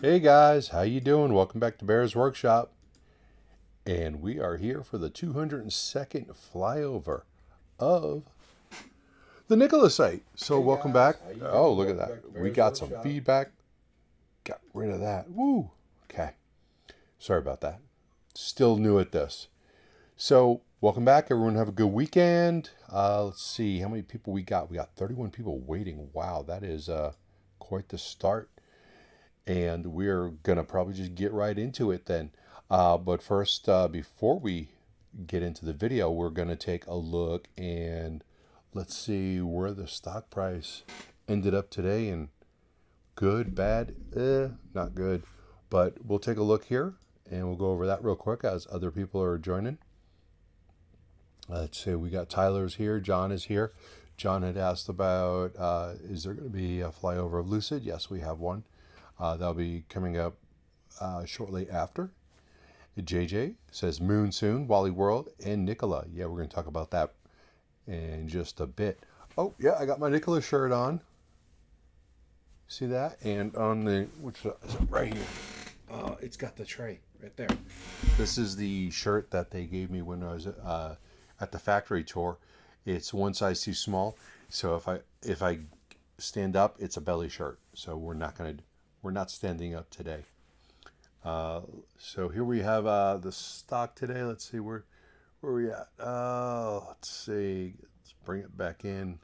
Hey guys, how you doing? Welcome back to Bear's Workshop. And we are here for the 202nd flyover of the Nikola site. So Hey welcome guys, back. how you Oh, doing? look at Welcome back that. to We Bear's got some Workshop. feedback. Got rid of that. Woo. Okay. Sorry about that. Still new at this. So welcome back. Everyone have a good weekend. Let's see how many people we got. We got 31 people waiting. Wow, that is quite the start. And we're gonna probably just get right into it then. But first, before we get into the video, we're gonna take a look and let's see where the stock price ended up today. And good, bad, not good. But we'll take a look here and we'll go over that real quick as other people are joining. Let's see, we got Tyler's here, John is here. John had asked about is there going to be a flyover of Lucid? Yes, we have one. That'll be coming up shortly after. JJ says Moon soon, Wally World, and Nikola. Yeah, we're going to talk about that in just a bit. Oh, yeah, I got my Nikola shirt on. See that? And on the, which is it right here. It's got the tray right there. This is the shirt that they gave me when I was at the factory tour. It's one size too small, so if I stand up, it's a belly shirt. So we're not standing up today. So here we have the stock today. Let's see where we at. Let's see. Let's bring it back in.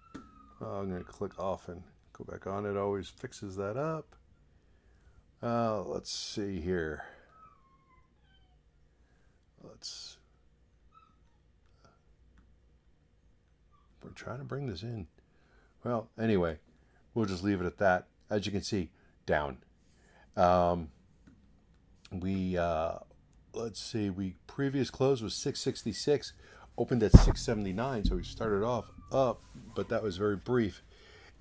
I'm gonna click off and go back on. It always fixes that up. Let's see here. We're trying to bring this in. Well, anyway, we'll just leave it at that. As you can see, down. Um, we let's see. We previous close was 666, opened at 679. So we started off up, but that was very brief,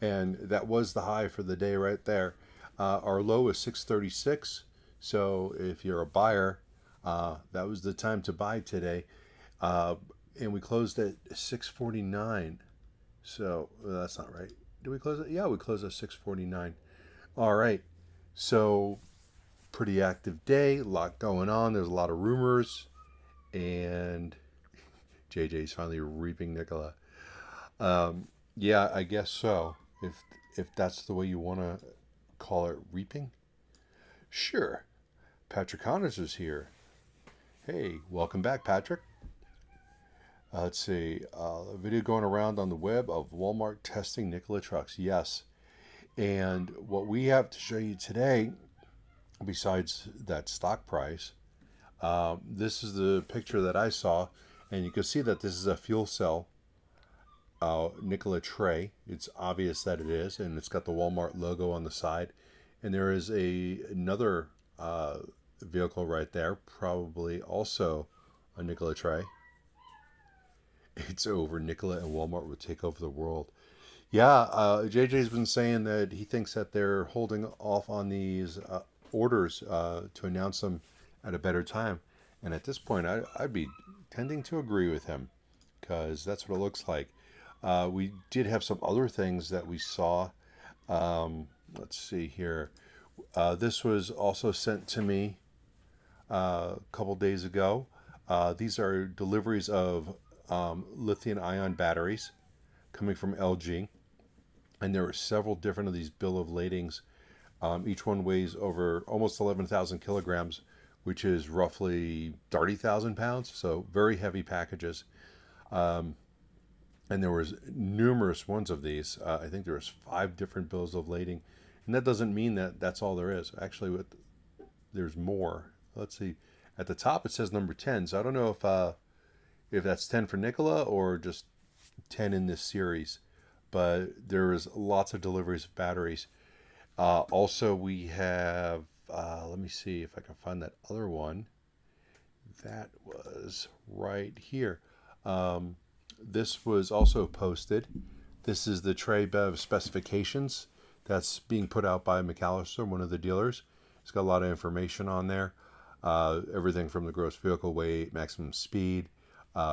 and that was the high for the day right there. Our low is 636. So if you're a buyer, that was the time to buy today. And we closed at 649. So that's not right. Did we close it? Yeah, we closed at 649. All right. So pretty active day, a lot going on. There's a lot of rumors, and JJ's finally reaping Nikola. Yeah, I guess so. If that's the way you want to call it, reaping. Sure. Patrick Connors is here. Hey, welcome back, Patrick. Let's see. A video going around on the web of Walmart testing Nikola trucks. Yes. And what we have to show you today, besides that stock price, this is the picture that I saw. And you can see that this is a fuel cell Nikola Trae. It's obvious that it is. And it's got the Walmart logo on the side. And there is another vehicle right there, probably also a Nikola Trae. It's over. Nikola and Walmart would take over the world. Yeah, JJ's been saying that he thinks that they're holding off on these orders to announce them at a better time. And at this point, I'd be tending to agree with him because that's what it looks like. We did have some other things that we saw. Let's see here. This was also sent to me a couple days ago. These are deliveries of lithium ion batteries coming from LG. And there are several different of these bill of ladings. Each one weighs over almost 11,000 kilograms, which is roughly 30,000 pounds. So very heavy packages. And there was numerous ones of these. I think there was 5 different bills of lading. And that doesn't mean that that's all there is. Actually, there's more. Let's see. At the top, it says number 10. So I don't know if that's 10 for Nikola or just 10 in this series. But there is lots of deliveries of batteries. Also, we have, let me see if I can find that other one. That was right here. This was also posted. This is the Trey BEV Specifications that's being put out by McAllister, one of the dealers. It's got a lot of information on there. Everything from the gross vehicle weight, maximum speed,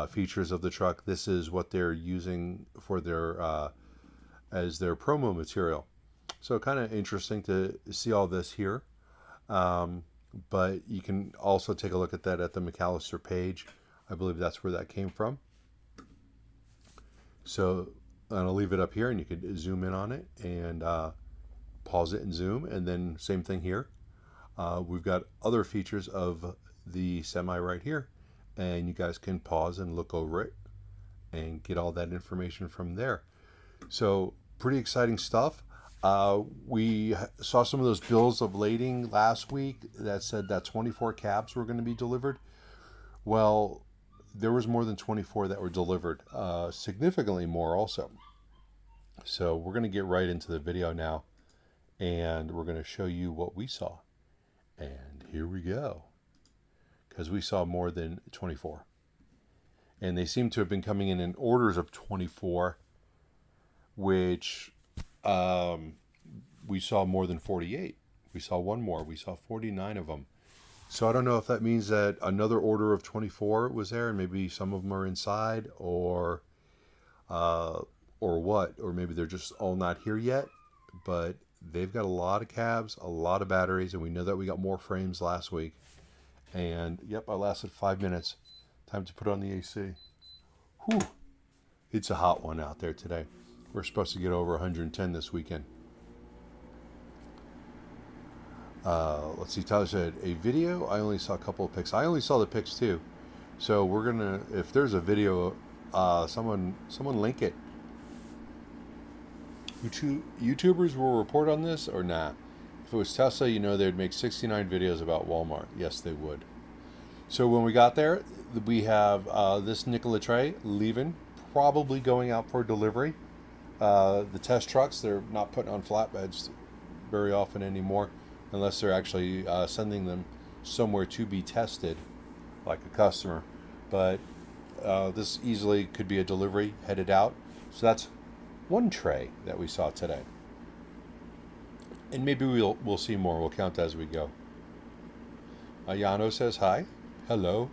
features of the truck. This is what they're using for their as their promo material. So kind of interesting to see all this here. But you can also take a look at that at the McAllister page. I believe that's where that came from. So I'll leave it up here, and you could zoom in on it and pause it and zoom, and then same thing here. We've got other features of the Semi right here, and you guys can pause and look over it and get all that information from there. So pretty exciting stuff. We saw some of those bills of lading last week that said that 24 cabs were going to be delivered. Well, there was more than 24 that were delivered, significantly more also. So we're going to get right into the video now, and we're going to show you what we saw. And here we go, because we saw more than 24. And they seem to have been coming in orders of 24, which we saw more than 48. We saw one more. We saw 49 of them. So I don't know if that means that another order of 24 was there, and maybe some of them are inside, or what, or maybe they're just all not here yet. But they've got a lot of cabs, a lot of batteries, and we know that we got more frames last week. And yep, I lasted 5 minutes. Time to put on the AC. Whew. It's a hot one out there today. We're supposed to get over 110 this weekend. Let's see, Tyler said, a video? I only saw a couple of pics. I only saw the pics too. So we're going to, if there's a video, someone link it. YouTubers will report on this or nah? If it was Tesla, you know they'd make 69 videos about Walmart. Yes, they would. So when we got there, we have this Nikola Trae leaving, probably going out for delivery. The test trucks, they're not putting on flatbeds very often anymore, unless they're actually sending them somewhere to be tested, like a customer. But this easily could be a delivery headed out. So that's one tray that we saw today. And maybe we'll see more. We'll count as we go. Ayano says hi. Hello.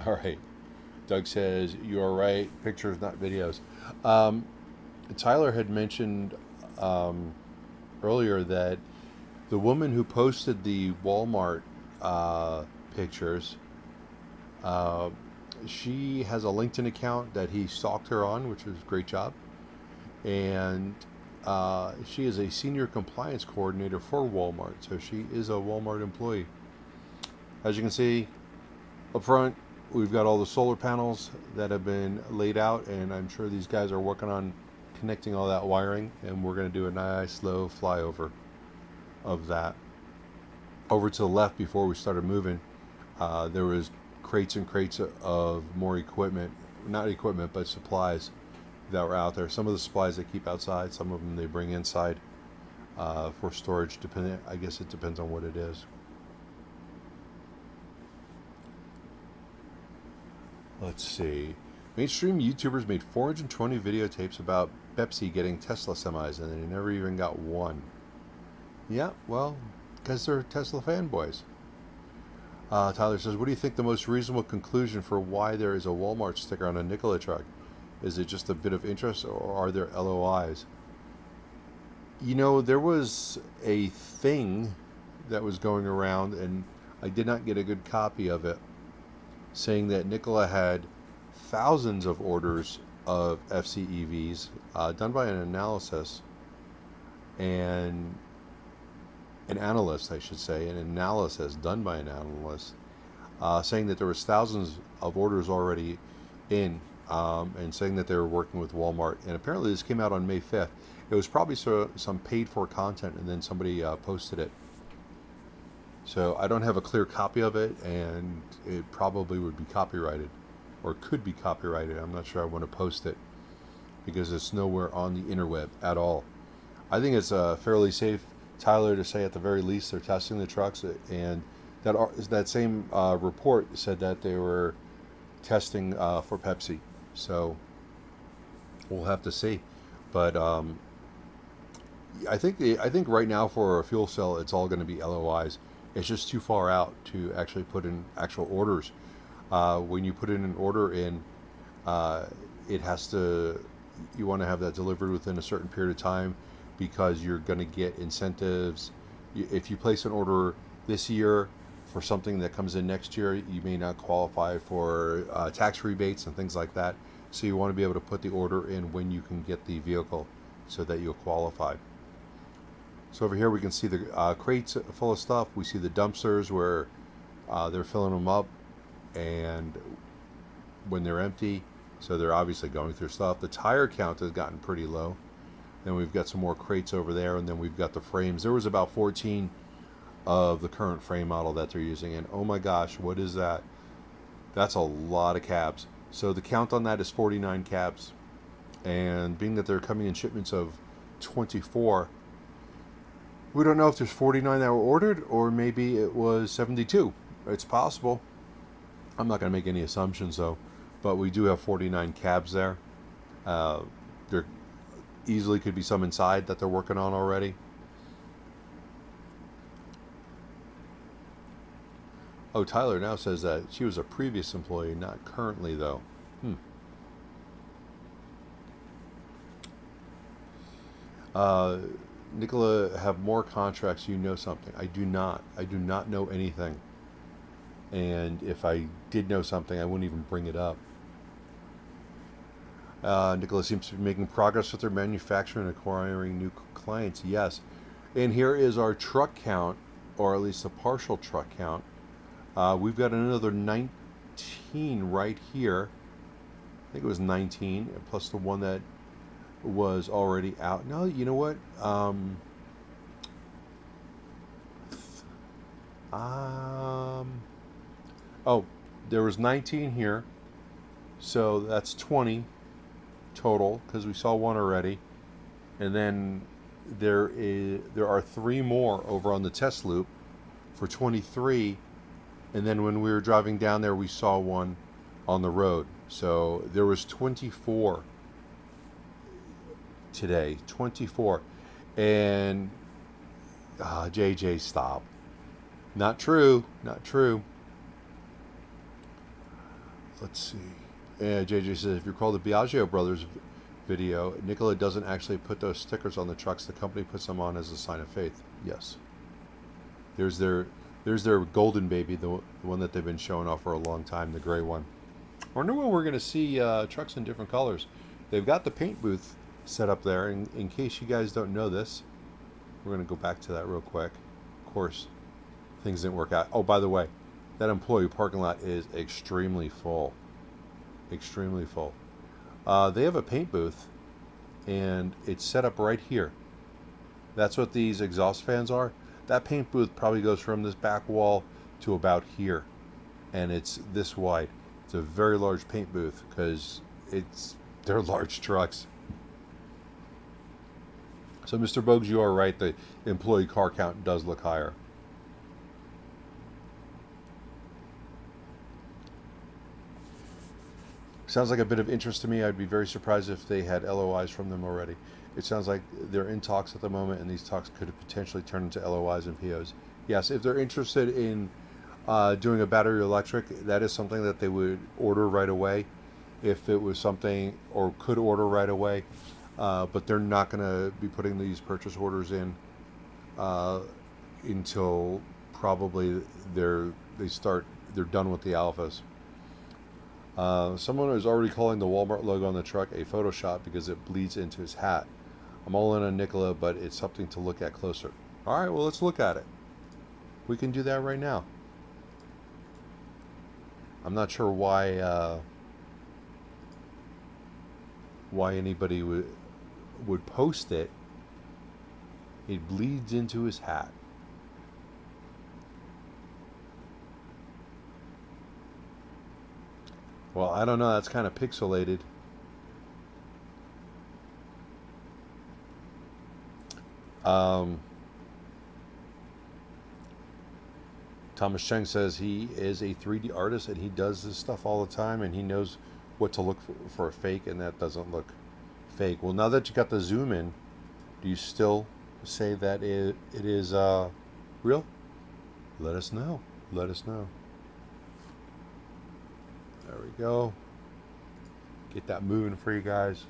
All right. Doug says, you are right. Pictures, not videos. Tyler had mentioned earlier that the woman who posted the Walmart pictures, she has a LinkedIn account that he stalked her on, which was a great job. And she is a senior compliance coordinator for Walmart. So she is a Walmart employee. As you can see up front, we've got all the solar panels that have been laid out, and I'm sure these guys are working on connecting all that wiring, and we're going to do a nice slow flyover of that. Over to the left, before we started moving, there was crates and crates of more equipment, not equipment, but supplies that were out there. Some of the supplies they keep outside, some of them they bring inside for storage. I guess it depends on what it is. Let's see. Mainstream YouTubers made 420 videotapes about Pepsi getting Tesla semis, and they never even got one. Yeah, well, because they're Tesla fanboys. Tyler says, what do you think the most reasonable conclusion for why there is a Walmart sticker on a Nikola truck? Is it just a bit of interest, or are there LOIs? You know, there was a thing that was going around, and I did not get a good copy of it, saying that Nikola had thousands of orders of FCEVs done by an analyst, done by an analyst, saying that there was thousands of orders already in, and saying that they were working with Walmart. And apparently this came out on May 5th. It was probably some paid for content, and then somebody posted it. So I don't have a clear copy of it, and it probably would be copyrighted, or could be copyrighted. I'm not sure I want to post it, because it's nowhere on the interweb at all. I think it's fairly safe, Tyler, to say at the very least they're testing the trucks, and that same report said that they were testing for Pepsi. So we'll have to see. But I think right now for a fuel cell, it's all going to be LOIs. It's just too far out to actually put in actual orders. When you put in an order in, it has to, you want to have that delivered within a certain period of time, because you're going to get incentives. If you place an order this year for something that comes in next year, you may not qualify for tax rebates and things like that. So you want to be able to put the order in when you can get the vehicle so that you'll qualify. So over here we can see the crates full of stuff. We see the dumpsters where they're filling them up, and when they're empty, so they're obviously going through stuff. The tire count has gotten pretty low. Then we've got some more crates over there, and then we've got the frames. There was about 14 of the current frame model that they're using, and oh my gosh, what is that? That's a lot of cabs. So the count on that is 49 cabs, and being that they're coming in shipments of 24, we don't know if there's 49 that were ordered, or maybe it was 72. It's possible. I'm not going to make any assumptions though, but we do have 49 cabs there. There easily could be some inside that they're working on already. Oh, Tyler now says that she was a previous employee, not currently though. Nikola have more contracts, you know something. I do not. I do not know anything. And if I did know something, I wouldn't even bring it up. Nikola seems to be making progress with their manufacturing and acquiring new clients. Yes. And here is our truck count, or at least a partial truck count. We've got another 19 right here. I think it was 19, plus the one that was already out. No, you know what? Oh, there was 19 here, so that's 20 total, because we saw one already, and then there are 3 more over on the test loop for 23, and then when we were driving down there, we saw one on the road. So there was 24 today, 24, and JJ, stop. Not true, not true. Let's see. JJ says, if you recall the Biagio brothers video, Nikola doesn't actually put those stickers on the trucks. The company puts them on as a sign of faith. Yes. There's their golden baby, the one that they've been showing off for a long time, the gray one. I wonder when we're going to see trucks in different colors. They've got the paint booth set up there. In case you guys don't know this, we're going to go back to that real quick. Of course, things didn't work out. Oh, by the way, that employee parking lot is extremely full. Extremely full. They have a paint booth, and it's set up right here. That's what these exhaust fans are. That paint booth probably goes from this back wall to about here, and it's this wide. It's a very large paint booth because they're large trucks. So Mr. Bogues, you are right. The employee car count does look higher. Sounds like a bit of interest to me. I'd be very surprised if they had LOIs from them already. It sounds like they're in talks at the moment, and these talks could potentially turn into LOIs and POs. Yes, if they're interested in doing a battery electric, that is something that they would order right away if it was something, or could order right away. But they're not going to be putting these purchase orders in until probably they're done with the alphas. Someone is already calling the Walmart logo on the truck a Photoshop because it bleeds into his hat. I'm all in on Nikola, but it's something to look at closer. All right, well, let's look at it. We can do that right now. I'm not sure why anybody would post it. It bleeds into his hat. Well, I don't know. That's kind of pixelated. Thomas Cheng says he is a 3D artist and he does this stuff all the time, and he knows what to look for a fake, and that doesn't look fake. Well, now that you got the zoom in, do you still say that it is real? Let us know. Let us know. There we go. Get that moving for you guys.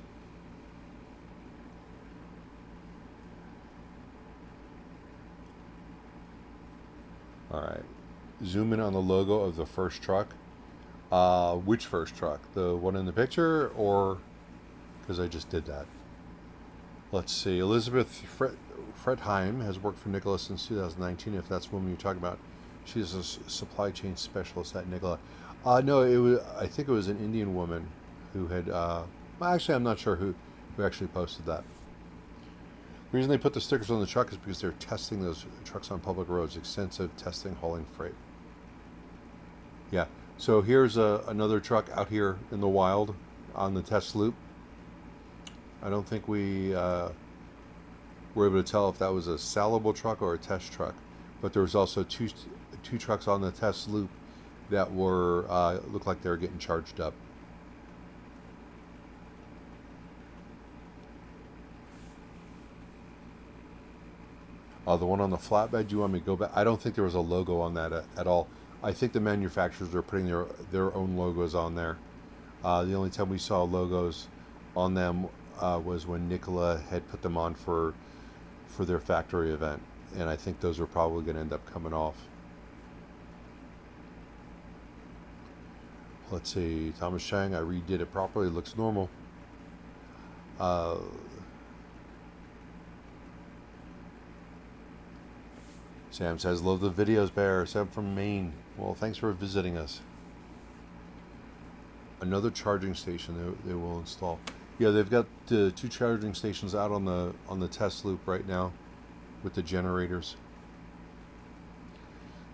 All right. Zoom in on the logo of the first truck. Which first truck? The one in the picture, or because I just did that? Let's see. Elizabeth Fretheim has worked for Nikola since 2019. If that's the woman you're talking about, she's a supply chain specialist at Nikola. No, it was. I think it was an Indian woman who had. Well, actually, I'm not sure who actually posted that. The reason they put the stickers on the truck is because they're testing those trucks on public roads. Extensive testing, hauling freight. Yeah. So here's another truck out here in the wild on the test loop. I don't think we were able to tell if that was a sellable truck or a test truck, but there was also two trucks on the test loop that were looked like they were getting charged up. The one on the flatbed, do you want me to go back? I don't think there was a logo on that at all. I think the manufacturers are putting their own logos on there. The only time we saw logos on them was when Nikola had put them on for their factory event, and I think those are probably going to end up coming off. Let's see, Thomas Chang, I redid it properly, it looks normal. Sam says, love the videos, Bear. Sam from Maine. Well, thanks for visiting us. Another charging station they will install. Yeah, they've got the 2 charging stations out on the test loop right now with the generators.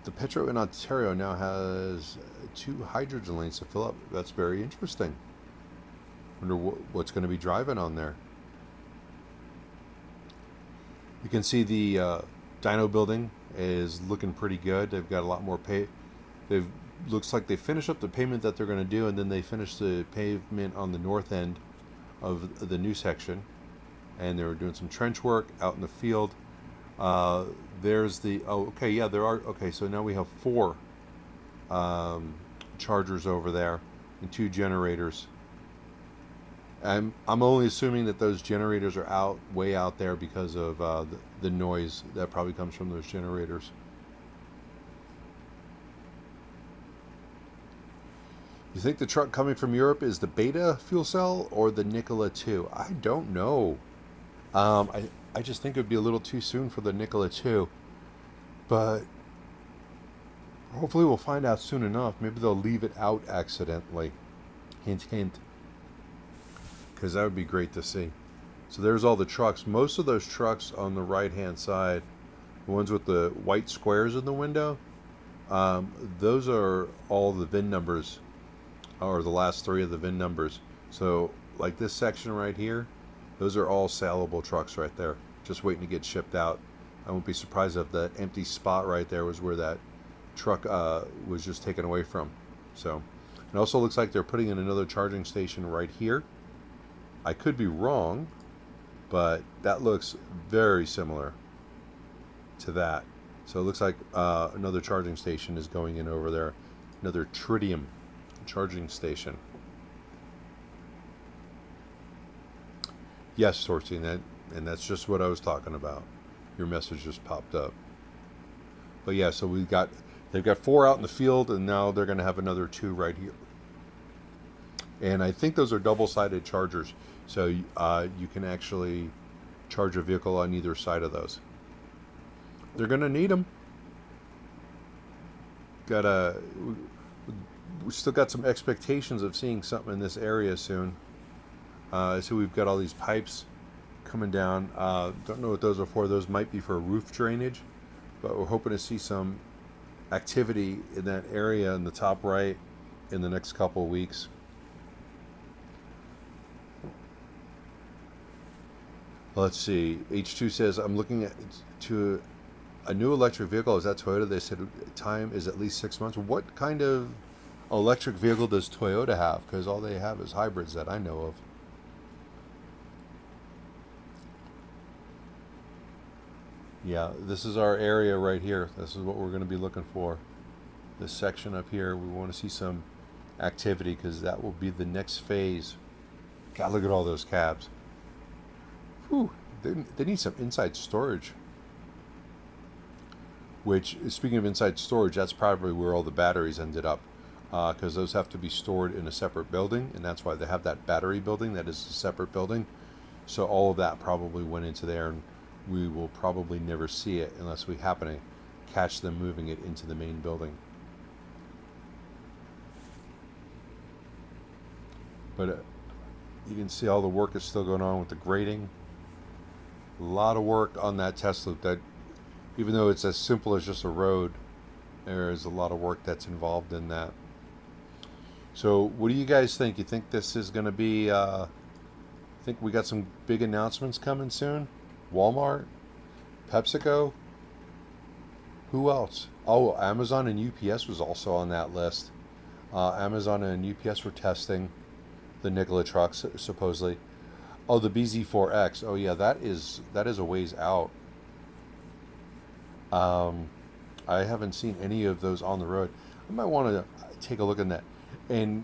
The Petro in Ontario now has 2 hydrogen lanes to fill up. That's very interesting. Wonder what's going to be driving on there. You can see the dyno building is looking pretty good. They've got a lot more looks like they finished up the pavement that they're going to do, and then they finished the pavement on the north end of the new section, and they were doing some trench work out in the field. There's the so now we have 4 chargers over there and 2 generators. I'm only assuming that those generators are way out there because of the noise that probably comes from those generators. You think the truck coming from Europe is the Beta fuel cell or the Nikola 2? I don't know. I just think it would be a little too soon for the Nikola 2. But hopefully we'll find out soon enough. Maybe they'll leave it out accidentally. Hint, hint. Because that would be great to see. So there's all the trucks. Most of those trucks on the right-hand side, the ones with the white squares in the window, those are all the VIN numbers, or the last 3 of the VIN numbers. So like this section right here, those are all saleable trucks right there, just waiting to get shipped out. I won't be surprised if the empty spot right there was where that truck was just taken away from. So it also looks like they're putting in another charging station right here. I could be wrong, but that looks very similar to that. So it looks like another charging station is going in over there. Another tritium charging station. Yes, Sorty, and that's just what I was talking about. Your message just popped up. But yeah, so they've got 4 out in the field, and now they're going to have another 2 right here. And I think those are double-sided chargers, so you can actually charge a vehicle on either side of those. They're going to need them. We still got some expectations of seeing something in this area soon. So we've got all these pipes coming down. Don't know what those are for. Those might be for roof drainage, but we're hoping to see some activity in that area in the top right in the next couple of weeks. Let's see. H2 says, I'm looking to a new electric vehicle. Is that Toyota? They said time is at least 6 months. What kind of electric vehicle does Toyota have? Because all they have is hybrids that I know of. Yeah, this is our area right here. This is what we're going to be looking for. This section up here, we want to see some activity because that will be the next phase. God, look at all those cabs. Whew, they need some inside storage. which, speaking of inside storage, that's probably where all the batteries ended up, because those have to be stored in a separate building, and that's why they have that battery building that is a separate building. So all of that probably went into there, and we will probably never see it unless we happen to catch them moving it into the main building. But you can see all the work is still going on with the grading. A lot of work on that test loop. That, even though it's as simple as just a road, there is a lot of work that's involved in that. So what do you guys think? You think this is going to be, think we got some big announcements coming soon? Walmart? PepsiCo? Who else? Oh, Amazon and UPS was also on that list. Amazon and UPS were testing the Nikola trucks, supposedly. Oh, the BZ4X. Oh yeah, that is a ways out. I haven't seen any of those on the road. I might want to take a look at that. And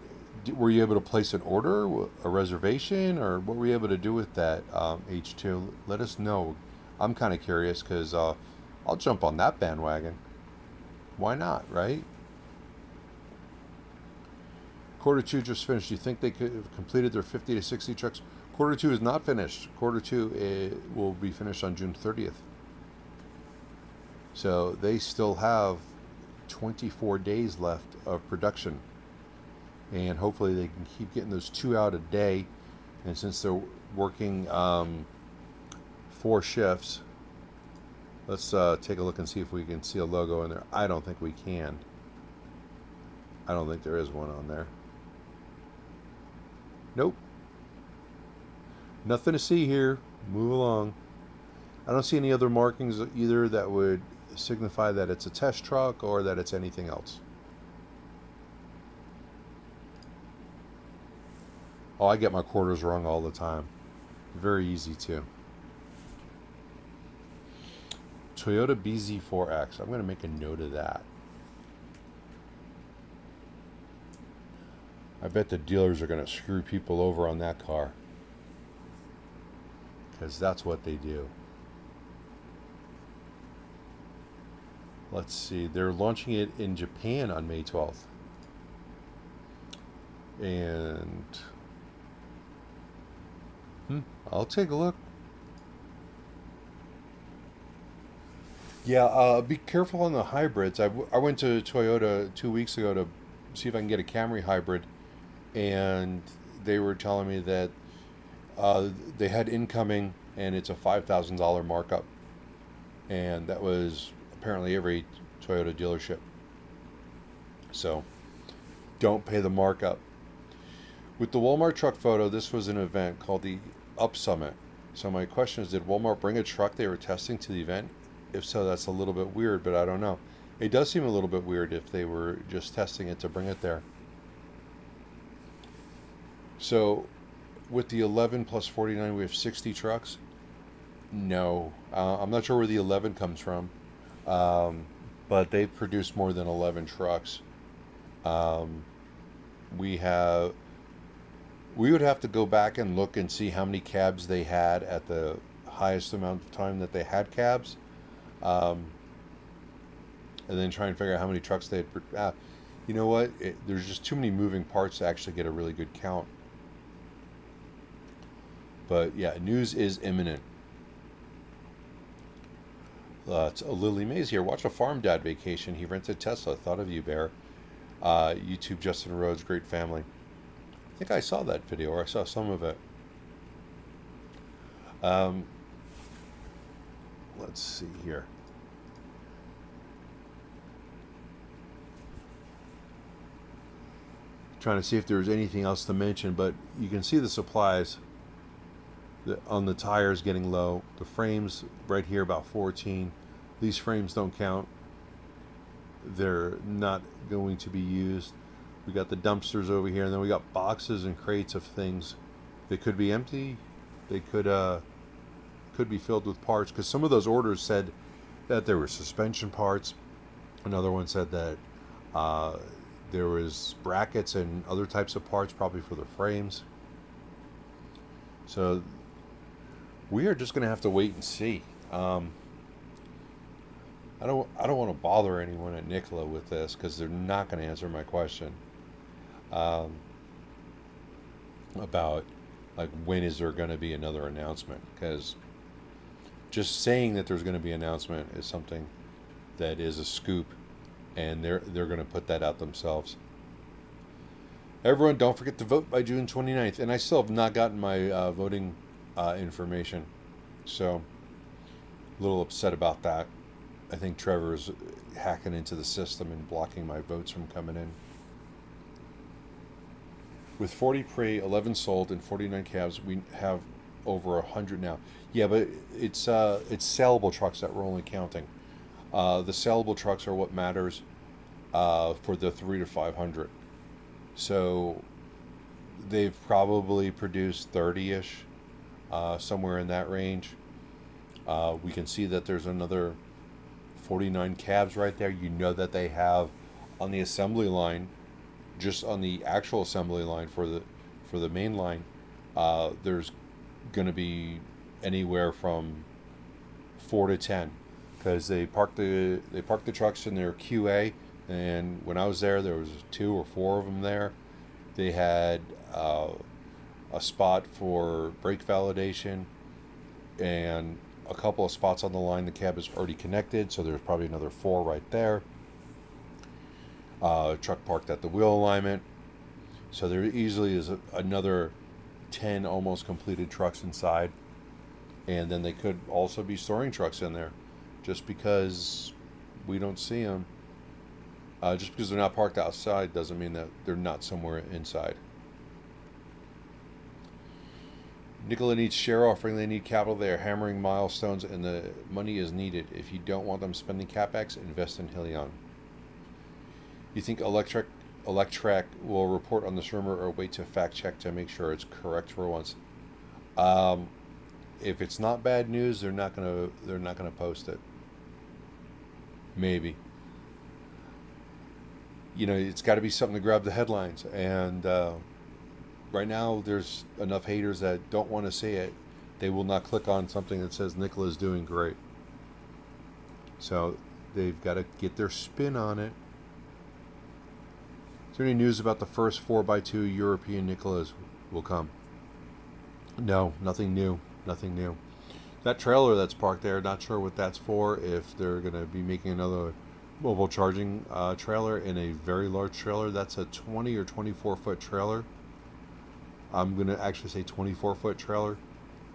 were you able to place an order, a reservation, or what were you able to do with that, H2? Let us know. I'm kind of curious, because I'll jump on that bandwagon. Why not, right? Quarter 2 just finished. Do you think they could have completed their 50 to 60 trucks? Quarter 2 is not finished. Quarter 2 will be finished on June 30th. So they still have 24 days left of production. And hopefully they can keep getting those 2 out a day. And since they're working 4 shifts, let's take a look and see if we can see a logo in there. I don't think we can. I don't think there is one on there. Nope. Nothing to see here. Move along. I don't see any other markings either that would signify that it's a test truck or that it's anything else. Oh, I get my quarters wrong all the time. Very easy too. Toyota BZ4X. I'm going to make a note of that. I bet the dealers are going to screw people over on that car, because that's what they do. Let's see. They're launching it in Japan on May 12th. And I'll take a look. Yeah, be careful on the hybrids. I went to Toyota 2 weeks ago to see if I can get a Camry hybrid, and they were telling me that they had incoming, and it's a $5,000 markup, and that was apparently every Toyota dealership. So don't pay the markup. With the Walmart truck photo, this was an event called the Up Summit. So my question is, did Walmart bring a truck they were testing to the event? If so, that's a little bit weird, but I don't know. It does seem a little bit weird if they were just testing it to bring it there. So with the 11 plus 49, we have 60 trucks. No, I'm not sure where the 11 comes from, but they've produced more than 11 trucks. We would have to go back and look and see how many cabs they had at the highest amount of time that they had cabs, and then try and figure out how many trucks they had. You know what? There's just too many moving parts to actually get a really good count. But yeah, news is imminent. It's a Lily Mays here. Watch a farm dad vacation. He rented Tesla. Thought of you, Bear. YouTube Justin Rhodes, great family. I think I saw that video, or I saw some of it. Let's see here. Trying to see if there's anything else to mention, but you can see the supplies on the tires getting low. The frames right here about 14. These frames don't count. They're not going to be used. We got the dumpsters over here, and then we got boxes and crates of things. They could be empty. They could be filled with parts, because some of those orders said that there were suspension parts. Another one said that there was brackets and other types of parts, probably for the frames. So we are just going to have to wait and see. I I don't want to bother anyone at Nikola with this because they're not going to answer my question um, about like when is there going to be another announcement, because just saying that there's going to be an announcement is something that is a scoop, and they're going to put that out themselves. Everyone, don't forget to vote by June 29th. And I still have not gotten my voting information, so a little upset about that. I think Trevor is hacking into the system and blocking my votes from coming in. With 40 pre, 11 sold, and 49 cabs, we have over 100 now. Yeah, but it's saleable trucks that we're only counting. The saleable trucks are what matters for the 3 to 500. So they've probably produced 30-ish, somewhere in that range. We can see that there's another 49 cabs right there. You know that they have on the assembly line, just on the actual assembly line for the main line, there's going to be anywhere from 4 to 10, because they park the trucks in their QA. And when I was there was 2 or 4 of them there. They had a spot for brake validation and a couple of spots on the line. The cab is already connected, so there's probably another 4 right there. Truck parked at the wheel alignment. So there easily is another 10 almost completed trucks inside. And then they could also be storing trucks in there. Just because we don't see them, just because they're not parked outside doesn't mean that they're not somewhere inside. Nikola needs share offering. They need capital. They are hammering milestones, and the money is needed. If you don't want them spending capex, invest in Helion. You think Electrek will report on this rumor, or wait to fact check to make sure it's correct for once? If it's not bad news, they're not gonna post it. Maybe. It's got to be something to grab the headlines, and right now there's enough haters that don't want to see it. They will not click on something that says Nikola is doing great. So they've got to get their spin on it. Is there any news about the first 4x2 European Nikolas will come? No, nothing new. Nothing new. That trailer that's parked there, not sure what that's for. If they're going to be making another mobile charging trailer in a very large trailer. That's a 20 or 24 foot trailer. I'm going to actually say 24 foot trailer.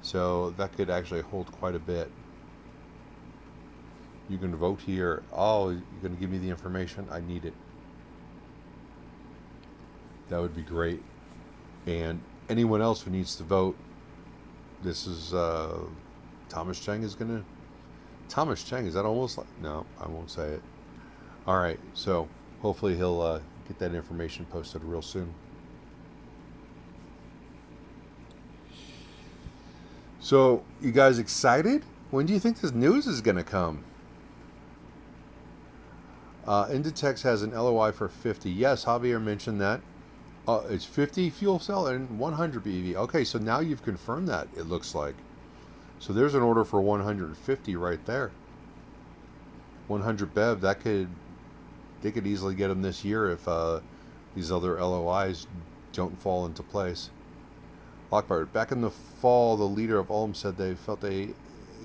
So that could actually hold quite a bit. You can vote here. Oh, you're going to give me the information? I need it. That would be great. And anyone else who needs to vote, this is Thomas Cheng is going to... Thomas Cheng, is that almost like... No, I won't say it. All right, so hopefully he'll get that information posted real soon. So, you guys excited? When do you think this news is going to come? Inditex has an LOI for 50. Yes, Javier mentioned that. It's 50 fuel cell and 100 BEV. Okay, so now you've confirmed that, it looks like. So there's an order for 150 right there. 100 BEV, they could easily get them this year if these other LOIs don't fall into place. Lockhart, back in the fall, the leader of Ulm said they felt they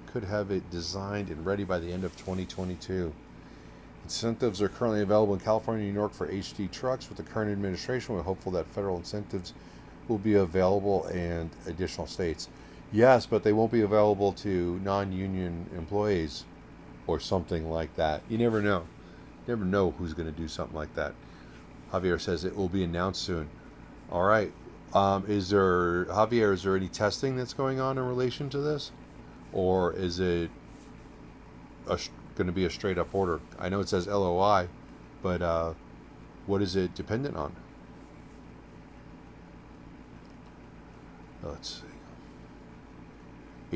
could have it designed and ready by the end of 2022. Incentives are currently available in California and New York for HD trucks. With the current administration, we're hopeful that federal incentives will be available in additional states. Yes, but they won't be available to non-union employees or something like that. You never know. You never know who's going to do something like that. Javier says it will be announced soon. All right. Is there any testing that's going on in relation to this? Or is it going to be a straight up order? I know it says LOI, but what is it dependent on? Let's see.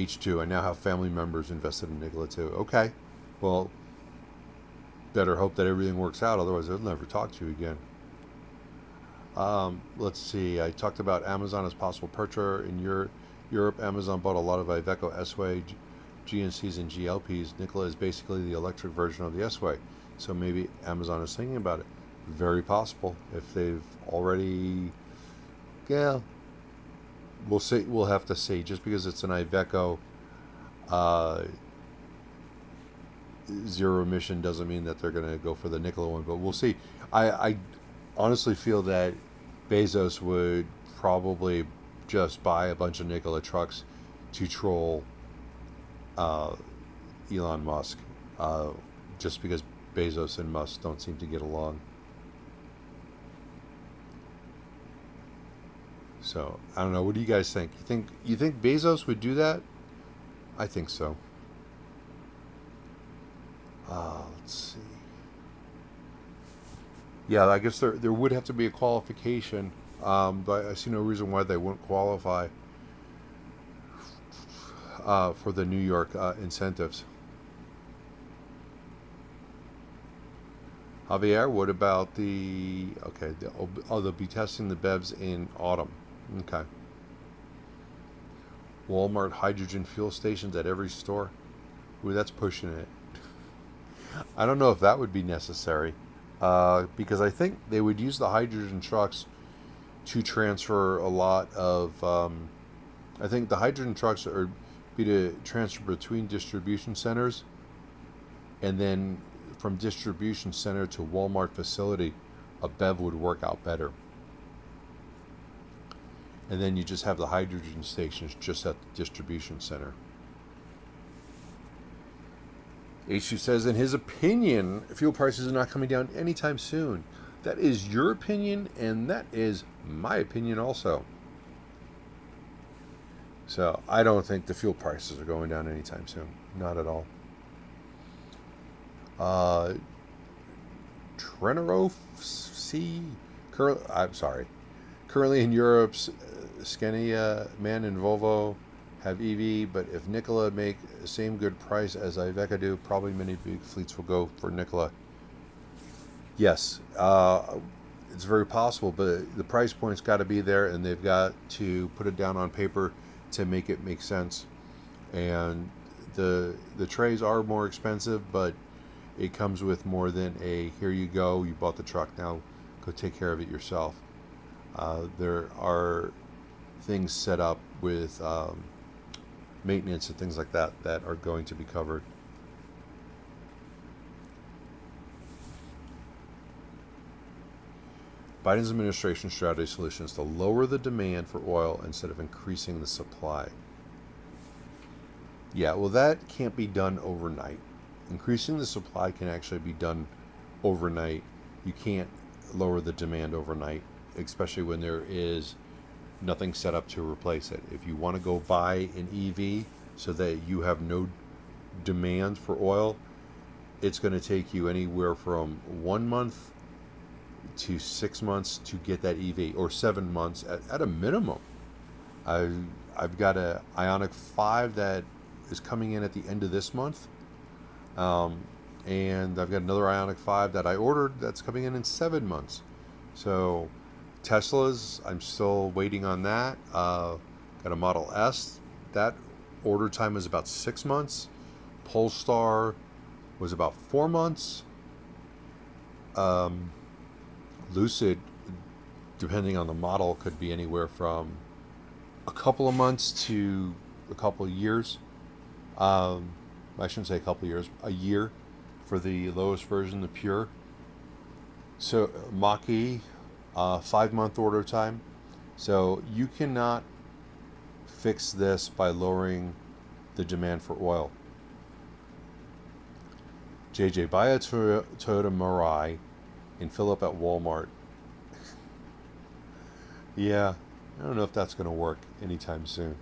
H2, I now have family members invested in Nikola too. Okay. Well, better hope that everything works out, otherwise they'll never talk to you again. Let's see. I talked about Amazon as possible purchaser in Europe. Amazon bought a lot of Iveco S-Way GNCs and GLPs, Nikola is basically the electric version of the S-Way. So maybe Amazon is thinking about it. Very possible. If they've already, yeah, we'll see. We'll have to see. Just because it's an Iveco zero emission doesn't mean that they're going to go for the Nikola one. But we'll see. I honestly feel that Bezos would probably just buy a bunch of Nikola trucks to troll Elon Musk, just because Bezos and Musk don't seem to get along. So I don't know. What do you guys think? You think Bezos would do that? I think so. Let's see. Yeah, I guess there would have to be a qualification, but I see no reason why they wouldn't qualify for the New York incentives. Javier, what about okay, they'll be testing the BEVs in autumn. Okay. Walmart hydrogen fuel stations at every store. Ooh, that's pushing it. I don't know if that would be necessary, because I think they would use the hydrogen trucks to transfer a lot of, I think the hydrogen trucks are be to transfer between distribution centers, and then from distribution center to Walmart facility, a BEV would work out better. And then you just have the hydrogen stations just at the distribution center. H2 says, in his opinion, fuel prices are not coming down anytime soon. That is your opinion, and that is my opinion also. So I don't think the fuel prices are going down anytime soon. Not at all. Trenorov C. I'm sorry. Currently in Europe, Scania, MAN, and Volvo have EV, but if Nikola make the same good price as Iveco do, probably many big fleets will go for Nikola. Yes, it's very possible, but the price point's got to be there, and they've got to put it down on paper to make it make sense. And the trays are more expensive, but it comes with more than a here you go, you bought the truck, now go take care of it yourself. There are things set up with maintenance and things like that that are going to be covered. Biden's administration strategy solution is to lower the demand for oil instead of increasing the supply. Yeah, well, that can't be done overnight. Increasing the supply can actually be done overnight. You can't lower the demand overnight, especially when there is nothing set up to replace it. If you want to go buy an EV so that you have no demand for oil, it's going to take you anywhere from 1 month to 6 months to get that EV, or 7 months at a minimum. I've got a Ioniq 5 that is coming in at the end of this month, and I've got another Ioniq 5 that I ordered that's coming in 7 months. So Teslas, I'm still waiting on that. Got a Model S, that order time was about 6 months. Polestar was about 4 months. Lucid, depending on the model, could be anywhere from a couple of months to a couple of years. I shouldn't say a couple of years, a year for the lowest version, the Pure. So Mach-E, 5-month order time. So you cannot fix this by lowering the demand for oil. JJ, buy a Toyota Mirai and fill up at Walmart. Yeah, I don't know if that's going to work anytime soon.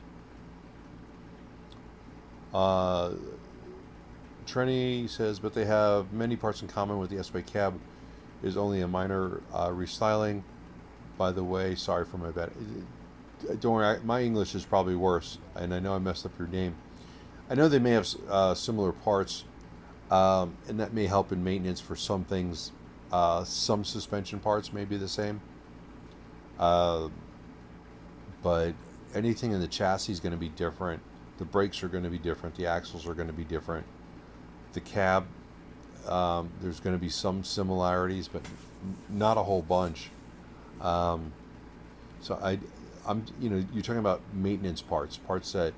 Trenny says, but they have many parts in common with the S-Way cab. Is only a minor restyling. By the way, sorry for my bad. Don't worry, my English is probably worse, and I know I messed up your name. I know they may have similar parts, and that may help in maintenance for some things. Some suspension parts may be the same, but anything in the chassis is going to be different. The brakes are going to be different. The axles are going to be different. The cab, there's going to be some similarities, but not a whole bunch. So you're talking about maintenance parts that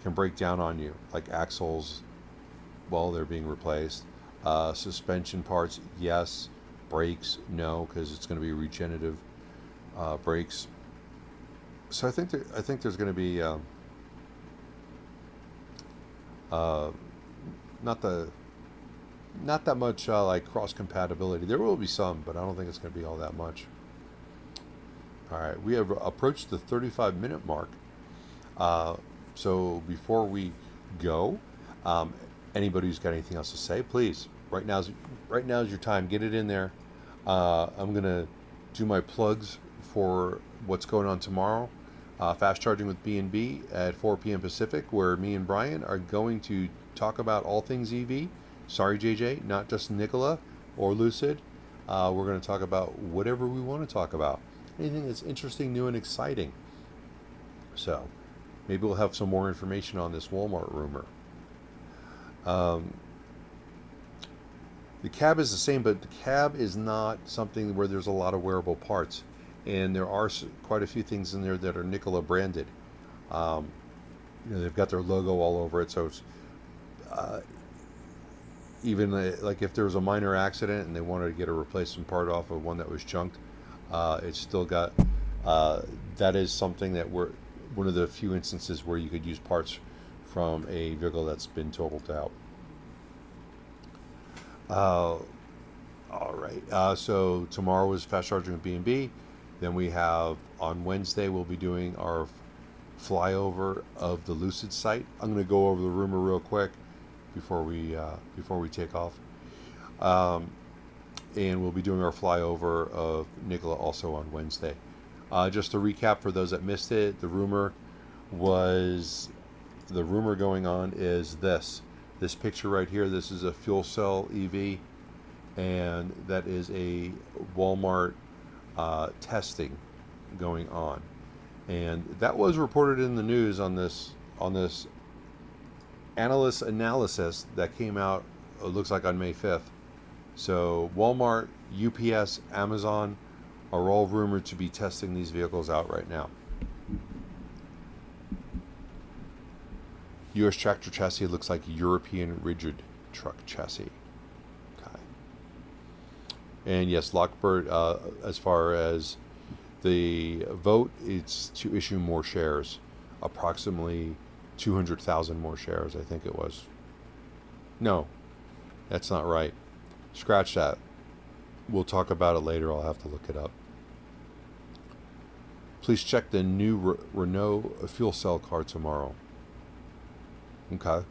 can break down on you, like axles while they're being replaced. Suspension parts, yes. Brakes, no, because it's going to be regenerative brakes. So I think there's going to be not that much like cross compatibility. There will be some, but I don't think it's going to be all that much. All right, we have approached the 35-minute mark. So before we go, anybody who's got anything else to say, please. Right now is your time. Get it in there. I'm gonna do my plugs for what's going on tomorrow. Fast charging with B&B at 4 p.m. Pacific, where me and Brian are going to talk about all things EV. Sorry, JJ, not just Nikola or Lucid. We're going to talk about whatever we want to talk about. Anything that's interesting, new, and exciting. So maybe we'll have some more information on this Walmart rumor. The cab is the same, but the cab is not something where there's a lot of wearable parts. And there are quite a few things in there that are Nikola branded. They've got their logo all over it, so it's even like if there was a minor accident and they wanted to get a replacement part off of one that was chunked, it's still got. That is something that we're one of the few instances where you could use parts from a vehicle that's been totaled out. All right. So tomorrow is fast charging with B&B. Then we have on Wednesday we'll be doing our flyover of the Lucid site. I'm going to go over the rumor real quick before we take off, and we'll be doing our flyover of Nikola also on Wednesday. Just to recap for those that missed it, the rumor going on is this picture right here. This is a fuel cell EV, and that is a Walmart testing going on, and that was reported in the news on this analyst analysis that came out, it looks like on May 5th. So Walmart, UPS, Amazon are all rumored to be testing these vehicles out right now. US tractor chassis looks like European rigid truck chassis. Okay. And yes, Lockbird, as far as the vote, it's to issue more shares, approximately 200,000 more shares, I think it was. No, that's not right. Scratch that. We'll talk about it later. I'll have to look it up. Please check the new Renault fuel cell car tomorrow. Okay.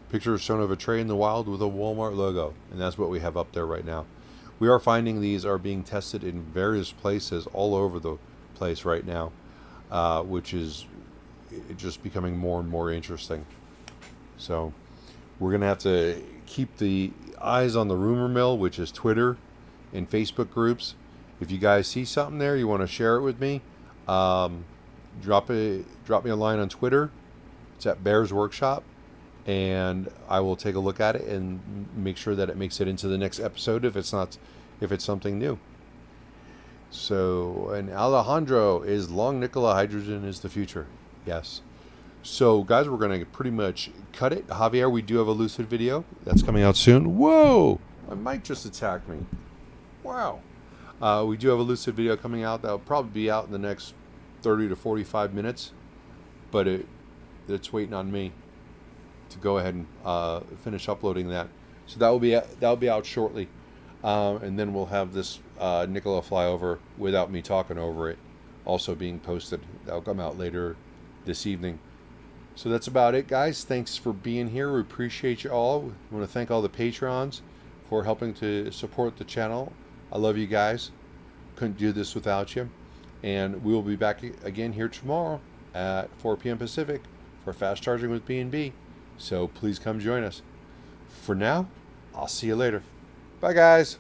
Picture is shown of a Trae in the wild with a Walmart logo, and that's what we have up there right now. We are finding these are being tested in various places all over the place right now, which is just becoming more and more interesting. So we're going to have to keep the eyes on the rumor mill, which is Twitter and Facebook groups. If you guys see something there, you want to share it with me, drop me a line on Twitter. It's at Bears Workshop, and I will take a look at it and make sure that it makes it into the next episode if it's something new. So, and Alejandro is long Nikola hydrogen is the future. Yes. So, guys, we're going to pretty much cut it. Javier, we do have a Lucid video that's coming out soon. Whoa! My mic just attacked me. Wow. We do have a Lucid video coming out that will probably be out in the next 30 to 45 minutes, but it's waiting on me to go ahead and finish uploading that. So that will be out shortly, and then we'll have this Nikola flyover without me talking over it also being posted. That'll come out later this evening. So that's about it, guys. Thanks for being here. We appreciate you all. We want to thank all the patrons for helping to support the channel. I love you guys. Couldn't do this without you. And we will be back again here tomorrow at 4 p.m. Pacific for Fast Charging with B&B. So please come join us. For now, I'll see you later. Bye, guys.